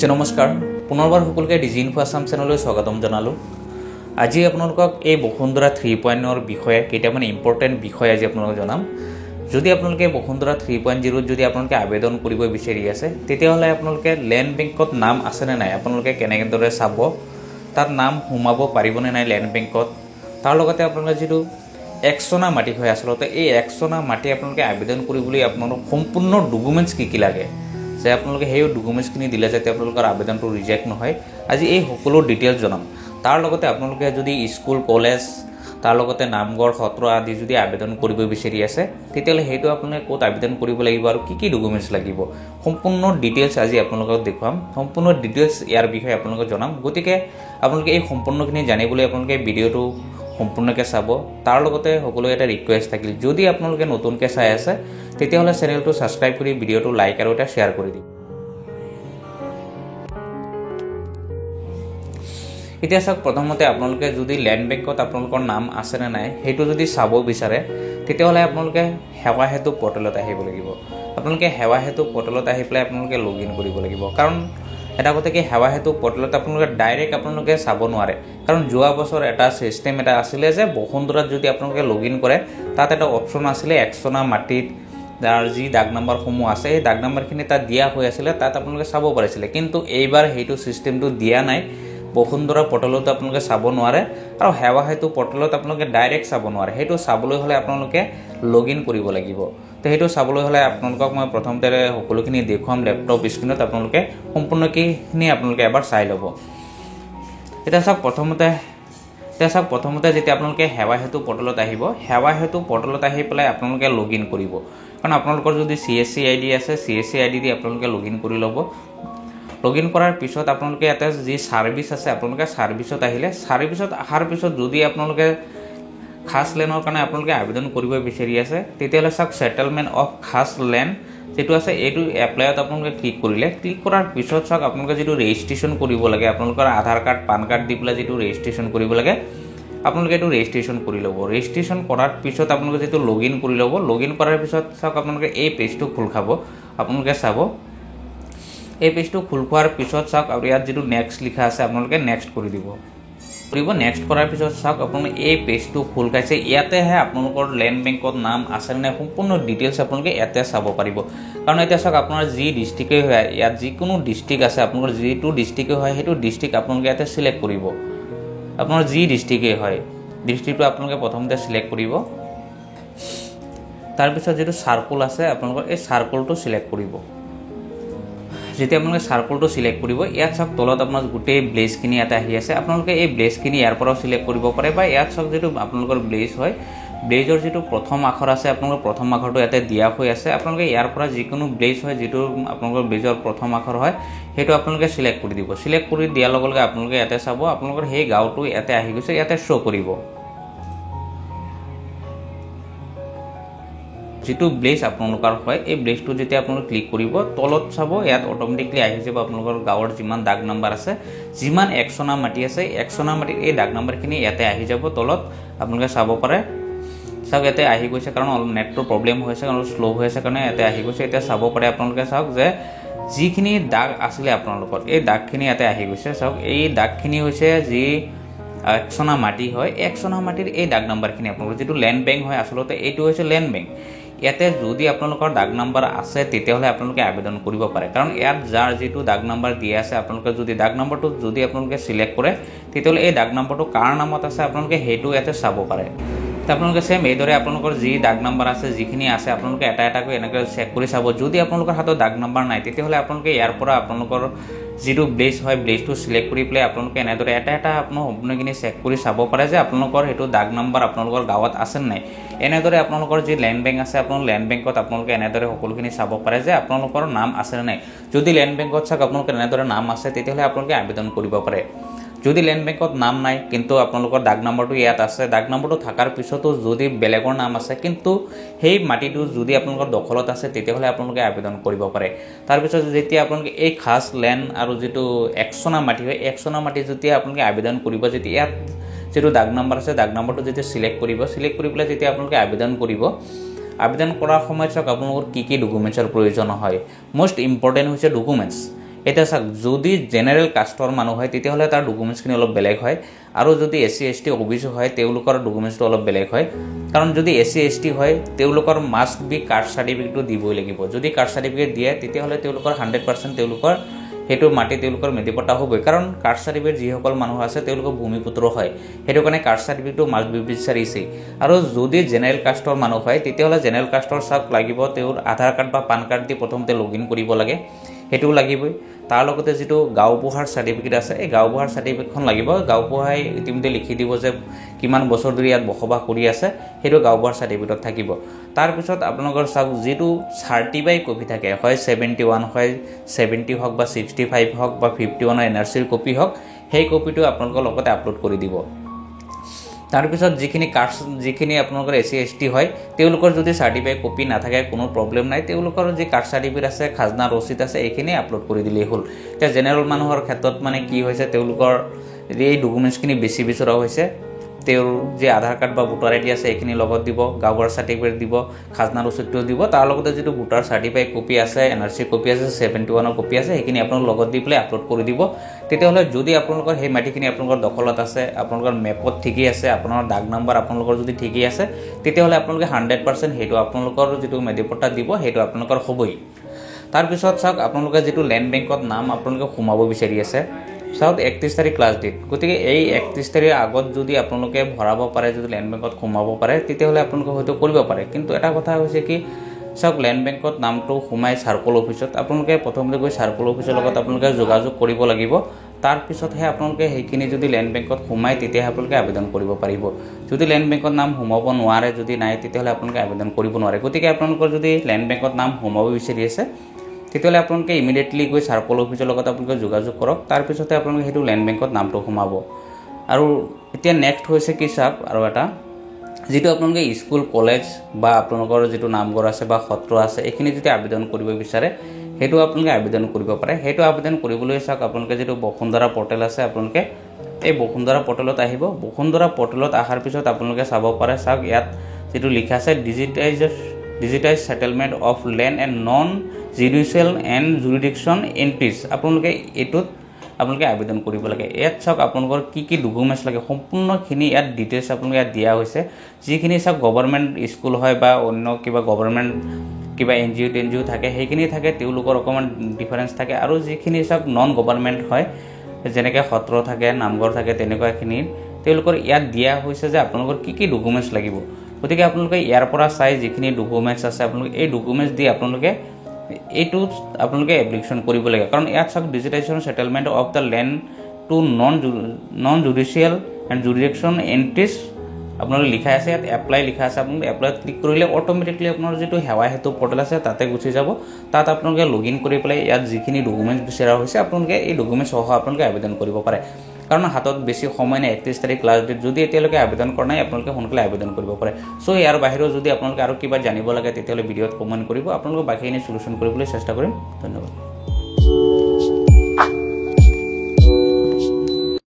নমস্কাৰ পুনৰবাৰ সকলোকে ডিজি ইনফো আসাম চেনেললৈ স্বাগতম জনালোঁ। আজি আপোনালোকক এই বসুন্ধৰা 3.0 বিষয়ে কেইটামান ইম্পৰ্টেণ্ট বিষয় আজি আপোনালোকক জনাম। যদি আপোনালোকে বসুন্ধৰা 3.0 যদি আপোনালোকে আবেদন কৰিব বিচাৰি আছে তেতিয়াহ'লে আপোনালোকে লেণ্ড বেংকত নাম আছে নে নাই আপোনালোকে কেনেদৰে চাব, তাত নাম সোমাব পাৰিবনে নাই লেণ্ড বেংকত, তাৰ লগতে আপোনালোকে যিটো একচনা মাটি হয় আচলতে এই একচনা মাটি আপোনালোকে আবেদন কৰিবলৈ আপোনালোক সম্পূৰ্ণ ডকুমেণ্টছ কি লাগে যে আপোনালোকে সেই ডকুমেণ্টছখিনি দিলে যাতে আপোনালোকৰ আবেদনটো ৰিজেক্ট নহয়। আজি এই সকলো ডিটেইলছ জনাম। তাৰ লগতে আপোনালোকে যদি স্কুল কলেজ তাৰ লগতে নামঘৰ সত্ৰ আদি যদি আবেদন কৰিব বিচাৰি আছে তেতিয়াহ'লে সেইটো আপোনালোকে ক'ত আবেদন কৰিব লাগিব আৰু কি ডকুমেণ্টছ লাগিব সম্পূৰ্ণ ডিটেইলছ আজি আপোনালোকক দেখুৱাম। সম্পূৰ্ণ ডিটেইলছ ইয়াৰ বিষয়ে আপোনালোকক জনাম। গতিকে আপোনালোকে এই সম্পূৰ্ণখিনি জানিবলৈ আপোনালোকে ভিডিঅ'টো সম্পূৰ্ণকৈ চাব। তাৰ লগতে সকলো এটা ৰিকুৱেষ্ট থাকিল, যদি আপোনালোকে নতুনকৈ চাই আছে তেতিয়াহ'লে চেনেলটো ছাবস্ক্ৰাইব কৰি ভিডিঅ'টো লাইক আৰু এটা শ্বেয়াৰ কৰি দিব। এতিয়া চাওক, প্ৰথমতে আপোনালোকে যদি লেণ্ড বেংকত আপোনালোকৰ নাম আছে নে নাই সেইটো যদি চাব বিচাৰে তেতিয়াহ'লে আপোনালোকে সেৱা সেতু পৰ্টেলত আহিব লাগিব। আপোনালোকে সেৱা সেতু পৰ্টেলত আহি পেলাই আপোনালোকে লগ ইন কৰিব লাগিব। কাৰণ এটা কথা কি, সেৱা সেতু পৰ্টেলত আপোনালোকে ডাইৰেক্ট আপোনালোকে চাব নোৱাৰে। কাৰণ যোৱা বছৰ এটা ছিষ্টেম এটা আছিলে যে বসুন্ধৰাত যদি আপোনালোকে লগ ইন কৰে তাত এটা অপশ্যন আছিলে একচনা মাটিত যাৰ যি ডাক নাম্বাৰসমূহ আছে সেই ডাক নাম্বাৰখিনি তাত দিয়া হৈ আছিলে, তাত আপোনালোকে চাব পাৰিছিলে। কিন্তু এইবাৰ সেইটো ছিষ্টেমটো দিয়া নাই। বসুন্ধৰা পৰ্টেলত আপোনালোকে চাব নোৱাৰে আৰু সেৱা সেতু পৰ্টেলত আপোনালোকে ডাইৰেক্ট চাব নোৱাৰে। সেইটো চাবলৈ হ'লে আপোনালোকে লগ ইন কৰিব লাগিব। তো সেইটো চাবলৈ হ'লে আপোনালোকক মই প্ৰথমতে সকলোখিনি দেখুৱাম লেপটপ স্ক্ৰীণত, আপোনালোকে সম্পূৰ্ণখিনি আপোনালোকে এবাৰ চাই ল'ব। এতিয়া চাওক, প্ৰথমতে যেতিয়া আপোনালোকে সেৱা সেতু পৰ্টেলত আহিব, সেৱা সেতু পৰ্টেলত আহি পেলাই আপোনালোকে লগ ইন কৰিব। কাৰণ আপোনালোকৰ যদি CSC ID আছে CSC ID দি আপোনালোকে লগ ইন কৰি ল'ব। লগ ইন কৰাৰ পিছত আপোনালোকে ইয়াতে যি ছাৰ্ভিচ আছে আপোনালোকে ছাৰ্ভিচত আহিলে, ছাৰ্ভিচত অহাৰ পিছত যদি আপোনালোকে খাছ লেণ্ডৰ কাৰণে আপোনালোকে আবেদন কৰিব বিচাৰি আছে তেতিয়াহ'লে চাওক ছেটেলমেণ্ট অফ খাছ লেণ্ড যিটো আছে এইটো এপ্লাইত আপোনালোকে ক্লিক কৰিলে। ক্লিক কৰাৰ পিছত চাওক আপোনালোকে যিটো ৰেজিষ্ট্ৰেশ্যন কৰিব লাগে, আপোনালোকৰ আধাৰ কাৰ্ড পান কাৰ্ড দি পেলাই যিটো ৰেজিষ্ট্ৰেশ্যন কৰিব লাগে আপোনালোকে এইটো ৰেজিষ্ট্ৰেশ্যন কৰি ল'ব। ৰেজিষ্ট্ৰেশ্যন কৰাৰ পিছত আপোনালোকে যিটো লগ ইন কৰি ল'ব। লগ ইন কৰাৰ পিছত চাওক আপোনালোকে এই পেজটো খোল খাব। আপোনালোকে চাব এই পেজটো খোল খোৱাৰ পিছত চাওক আৰু ইয়াত যিটো নেক্সট লিখা আছে আপোনালোকে নেক্সট কৰি দিব। নেক্সট কৰাৰ পিছত চাওক আপোনালোকে এই পেজটো খোল খাইছে। ইয়াতেহে আপোনালোকৰ লেণ্ড বেংকত নাম আছে নে সম্পূৰ্ণ ডিটেইলছ আপোনালোকে ইয়াতে চাব পাৰিব। কাৰণ এতিয়া চাওক আপোনাৰ যি ডিষ্ট্ৰিক্টেই হয়, ইয়াত যিকোনো ডিষ্ট্ৰিক্ট আছে আপোনালোকৰ যিটো ডিষ্ট্ৰিক্টেই হয় সেইটো ডিষ্ট্ৰিক্ট আপোনালোকে ইয়াতে চিলেক্ট কৰিব। আপোনাৰ যি ডিষ্ট্ৰিক্টেই হয় ডিষ্ট্ৰিক্টটো আপোনালোকে প্ৰথমতে চিলেক্ট কৰিব। তাৰপিছত যিটো চাৰ্কুল আছে আপোনালোকৰ এই চাৰ্কুলটো চিলেক্ট কৰিব। যেতিয়া আপোনালোকে চাৰ্কুলটো চিলেক্ট কৰিব, ইয়াত চাওক তলত আপোনাৰ গোটেই ব্লেজখিনি ইয়াতে আহি আছে। আপোনালোকে এই ব্লেজখিনি ইয়াৰ পৰাও চিলেক্ট কৰিব পাৰে বা ইয়াত চাওক যিটো আপোনালোকৰ ব্লেজ হয়, ব্লেজৰ যিটো প্ৰথম আখৰ আছে আপোনালোকৰ প্ৰথম আখৰটো ইয়াতে দিয়া হৈ আছে। আপোনালোকে ইয়াৰ পৰা যিকোনো ব্লেজ হয় যিটো আপোনালোকৰ ব্লেজৰ প্ৰথম আখৰ হয় সেইটো আপোনালোকে চিলেক্ট কৰি দিব। চিলেক্ট কৰি দিয়াৰ লগে লগে আপোনালোকে ইয়াতে চাব আপোনালোকৰ সেই গাঁওটো ইয়াতে আহি গৈছে, ইয়াতে শ্ব' কৰিব। যিটো ব্লেজ আপোনালোকৰ হয় এই ব্লেজটো যেতিয়া আপোনালোকে ক্লিক কৰিব তলত চাব ইয়াত অট'মেটিকলি আহি যাব আপোনালোকৰ গাঁৱৰ যিমান ডাক নাম্বাৰ আছে, যিমান একচনা মাটি আছে একচনা মাটিৰ এই ডাক নাম্বাৰখিনি ইয়াতে আহি যাব তলত। আপোনালোকে চাব পাৰে চাওক ইয়াতে আহি গৈছে, কাৰণ অলপ নেটটোৰ প্ৰব্লেম হৈ আছে, অলপ শ্ল' হৈ আছে কাৰণে ইয়াতে আহি গৈছে। এতিয়া চাব পাৰে আপোনালোকে চাওক যে যিখিনি দাগ আছিলে আপোনালোকৰ এই দাগখিনি ইয়াতে আহি গৈছে। চাওক এই দাগখিনি হৈছে যি একচনা মাটি হয়, একচনা মাটিৰ এই ডাক নাম্বাৰখিনি আপোনালোকৰ যিটো লেণ্ড বেংক হয় আচলতে এইটো হৈছে লেণ্ড বেংক। ইয়াতে যদি আপোনালোকৰ ডাক নাম্বাৰ আছে তেতিয়াহ'লে আপোনালোকে আবেদন কৰিব পাৰে। কাৰণ ইয়াত যাৰ যিটো ডাক নাম্বাৰ দিয়া আছে আপোনালোকে যদি ডাক নাম্বাৰটো যদি আপোনালোকে চিলেক্ট কৰে তেতিয়াহ'লে এই ডাক নাম্বাৰটো কাৰ নামত আছে আপোনালোকে সেইটো ইয়াতে চাব পাৰে। আপোনালোকে চেম এইদৰে আপোনালোকৰ যি ডাক নাম্বাৰ আছে যিখিনি আছে আপোনালোকে এটা এটাকৈ এনেকৈ চেক কৰি চাব। যদি আপোনালোকৰ হাতত ডাক নাম্বাৰ নাই তেতিয়াহ'লে আপোনালোকে ইয়াৰ পৰা আপোনালোকৰ যিটো ব্লেজ হয় ব্লেজটো চিলেক্ট কৰি পেলাই আপোনালোকে এনেদৰে এটা এটা আপোনাৰ সম্পূৰ্ণখিনি চেক কৰি চাব পাৰে যে আপোনালোকৰ সেইটো ডাক নাম্বাৰ আপোনালোকৰ গাঁৱত আছে নাই। এনেদৰে আপোনালোকৰ যি লেণ্ড বেংক আছে আপোনালোকৰ লেণ্ড বেংকত আপোনালোকে এনেদৰে সকলোখিনি চাব পাৰে যে আপোনালোকৰ নাম আছে নে নাই। যদি লেণ্ড বেংকত চাওক আপোনালোকৰ এনেদৰে নাম আছে তেতিয়াহ'লে আপোনালোকে আবেদন কৰিব পাৰে। যদি লেণ্ড বেংকত নাম নাই কিন্তু আপোনালোকৰ ডাক নাম্বাৰটো ইয়াত আছে, ডাক নাম্বাৰটো থকাৰ পিছতো যদি বেলেগৰ নাম আছে কিন্তু সেই মাটিটো যদি আপোনালোকৰ দখলত আছে তেতিয়াহ'লে আপোনালোকে আবেদন কৰিব পাৰে। তাৰপিছত যেতিয়া আপোনালোকে এই খাছ লেণ্ড আৰু যিটো একচনা মাটি হয় একচনা মাটি যেতিয়া আপোনালোকে আবেদন কৰিব, যেতিয়া ইয়াত যিটো ডাক নাম্বাৰ আছে ডাক নাম্বাৰটো যেতিয়া চিলেক্ট কৰিব, চিলেক্ট কৰি পেলাই যেতিয়া আপোনালোকে আবেদন কৰিব, আবেদন কৰাৰ সময়ত চাওক আপোনালোকৰ কি ডকুমেণ্টছৰ প্ৰয়োজন হয়। মোষ্ট ইম্পৰ্টেণ্ট হৈছে ডকুমেণ্টছ। এতিয়া চাওক যদি জেনেৰেল কাষ্টৰ মানুহ হয় তেতিয়াহ'লে তাৰ ডকুমেণ্টছখিনি অলপ বেলেগ হয় আৰু যদি এছ চি এছ টি অ' বি চি হয় তেওঁলোকৰ ডকুমেণ্টছটো অলপ বেলেগ হয় কাৰণ যদি এছ চি এছ টি হয় তেওঁলোকৰ মাষ্ট বি কাষ্ট চাৰ্টিফিকেটটো দিবই লাগিব যদি কাষ্ট চাৰ্টিফিকেট দিয়ে তেতিয়াহ'লে তেওঁলোকৰ 100% তেওঁলোকৰ সেইটো মাটি তেওঁলোকৰ মেধিপট্টা হ'বই কাৰণ কাষ্ট চাৰ্টিফিকেট যিসকল মানুহ আছে তেওঁলোকৰ ভূমিপুত্ৰ হয় সেইটো কাৰণে কাষ্ট চাৰ্টিফিকেটটো মাষ্ট বি বিচাৰিছে আৰু যদি জেনেৰেল কাষ্টৰ মানুহ হয় তেতিয়াহ'লে জেনেৰেল কাষ্টৰ চাওক লাগিব তেওঁৰ আধাৰ কাৰ্ড বা পান কাৰ্ড দি প্ৰথমতে লগইন কৰিব লাগে হেতু লাগিবই তাৰ লগতে যেটো গাঁওবুঢ়াৰ সাৰ্টিফিকেট আছে এই গাঁওবুঢ়াৰ সাৰ্টিফিকেটখন লাগিব গাঁওবুঢ়াই ইতিমধ্যে লিখি দিব যে কিমান বছৰ ধৰি ইয়াত বসবাস কৰি আছে হেতু গাঁওবুঢ়াৰ সাৰ্টিফিকেটত থাকিব তাৰ পিছত আপোনালোকৰ চাওক যেটো সাৰ্টিফাই কপি থাকে হয় 71 হয় 70 হক বা 65 হক বা 51 এৰ এনআৰসিৰ কপি হক সেই কপিটো আপোনালোকৰ লগতে আপলোড কৰি দিব তাৰ পিছত যিখিনি আপোনালোকৰ এসি এসটি হয় তেওঁলোকৰ যদি সাৰ্টিফাই কপি না থাকে কোনো প্ৰবলেম নাই তেওঁলোকৰ যে কাষ্ট সাৰ্টিফিকেট আছে খাজনা ৰচিদ আছে এইখিনি আপলোড কৰি দিলেই হ'ল তে জেনেৰেল মানুহৰ ক্ষেত্ৰত মানে কি হৈছে তেওঁলোকৰ এই ডকুমেণ্টছখিনি বেছি বিচৰা হৈছে তেওঁৰ যে আধাৰ কাৰ্ড বা ভোটাৰ আইডি আছে এইখিনি লগত দিব গাঁওবুঢ়াৰ সাৰ্টিফিকেট দিব খাজনা ৰচিদটো দিব তাৰ লগতে যেটো ভোটাৰ সাৰ্টিফাই কপি আছে এনআৰসি কপি আছে 71 ৰ কপি আছে এইখিনি আপোনালোক লগত দি প্লে আপলোড কৰি দিব তেতিয়াহ'লে যদি আপোনালোকৰ সেই মাটিখিনি আপোনালোকৰ দখলত আছে আপোনালোকৰ মেপত ঠিকই আছে আপোনাৰ দাগ নম্বৰ আপোনালোকৰ যদি ঠিকই আছে তেতিয়াহ'লে আপোনালোকে 100% হেতু আপোনালোকৰ যেটো মেধিপট্টা দিব হেতু আপোনালোকৰ হ'বই তাৰ পিছত চাওক আপোনালোকে যেটো ল্যান্ড বেংকত নাম আপোনালোকে সোমাব বিচাৰি আছে সাউথ 31 তাৰিখ ক্লাছ ডেট গতিকে এই 31 তাৰিখৰ আগত যদি আপোনালোকে ভৰাব পাৰে যদি ল্যান্ড বেংকত সোমাব পাৰে তেতিয়াহ'লে আপোনালোকে হয়তো কৰিব পাৰে কিন্তু এটা কথা হৈছে কি সাউথ ল্যান্ড বেংকত নামটো সোমাই সাৰ্কল অফিসত আপোনালোকে প্ৰথমতে গৈ সাৰ্কল অফিসৰ লগত আপোনালোকে যোগাযোগ কৰিব লাগিব তাৰ পিছতহে আপোনালোকে সেইখিনি যদি ল্যান্ড বেংকত সোমাই তেতিয়া আপোনালোকে আবেদন কৰিব পাৰিব যদি ল্যান্ড বেংকত নাম সোমাব নোৱাৰে যদি নাই তেতিয়াহ'লে আপোনালোকে আবেদন কৰিব নোৱাৰে গতিকে আপোনালোকৰ যদি ল্যান্ড বেংকত নাম সোমাব বিচাৰি আছে তেতিয়াহ'লে আপোনালোকে ইমিডিয়েটলি গৈ সাৰ্কল অফিসৰ লগত আপোনালোকে যোগাযোগ কৰক তাৰ পিছতে আপোনালোকে হেতু ল্যান্ড বেংকত নামটো সোমাব আৰু এতিয়া নেক্সট হৈছে কি চাওক আৰু এটা যেটো আপোনালোকে স্কুল কলেজ বা আপোনালোকৰ যেটো নামঘৰ আছে বা সত্ৰ আছে এইখিনি যদি আবেদন কৰিব বিচাৰে হেতু আপোনালোকে আবেদন কৰিব পাৰে হেতু আবেদন কৰিবলৈ চাওক আপোনালোকে যেটো বসুন্ধৰা পৰ্টেল আছে আপোনালোকে এই বসুন্ধৰা পৰ্টেলত আহিব বসুন্ধৰা পৰ্টেলত আহাৰ পিছত আপোনালোকে চাব পাৰে চাওক ইয়াত যেটো লিখা আছে digitise settlement of land and non judicial and jurisdiction entries আপোনালোকে এটোত আপোনালোকে আবেদন কৰিব লাগে ইয়াত চাওক আপোনালোকৰ কি ডকুমেন্টছ লাগে সম্পূৰ্ণখিনি ইয়াত ডিটেইলছ আপোনালোকে ইয়াত দিয়া হৈছে যিখিনি চাওক গভৰ্ণমেণ্ট স্কুল হয় বা অন্য কিবা গভৰ্ণমেণ্ট কিবা এনজিও থাকে সেইখিনি থাকে তেওঁলোকৰ অকমান ডিফাৰেন্স থাকে আৰু যিখিনি চাওক নন গভৰ্ণমেণ্ট হয় যেনেকৈ সত্ৰ থাকে নামঘৰ থাকে তেনেকুৱাখিনি তেওঁলোকৰ ইয়াত দিয়া হৈছে যে আপোনালোকৰ কি ডকুমেন্টছ লাগিব গতিকে আপোনালোকে ইয়াৰ পৰা চাই যিখিনি ডকুমেন্টছ আছে আপোনালোকে এই ডকুমেন্টছ দি আপোনালোকে এইটো আপোনালোকে এপ্লিকেশন কৰিব লাগে কাৰণ ইয়াত চাওক digitisation settlement of the land to non judicial and jurisdiction entries আপোনালোকে লিখা আছে ইয়াত এপ্লাই লিখা আছে আপোনালোকে এপ্লাইত ক্লিক কৰিলে অটোমেটিকলি আপোনাৰ যেটো সেৱা হেতু পৰ্টেল আছে তাতে গুচি যাব তাত আপোনালোকে লগইন কৰি পেলাই ইয়াত যিখিনি ডকুমেন্টছ বিচাৰা হৈছে আপোনালোকে এই ডকুমেন্টছ সহ আপোনালোকে আবেদন কৰিব পাৰে কাৰণ হাতত বেছি সময় নাই 31 তাৰিখ ক্লাছ ডেট যদি এতিয়ালৈকে আবেদন কৰা নাই আপোনালোকে সোনকালে আবেদন কৰিব পাৰে সো ইয়াৰ বাহিৰেও যদি আপোনালোকে আৰু কিবা জানিব লাগে তেতিয়াহ'লে ভিডিঅ'ত কমেন্ট কৰিব আপোনালোকে বাকিখিনি সলিউশন কৰিবলৈ চেষ্টা কৰিম ধন্যবাদ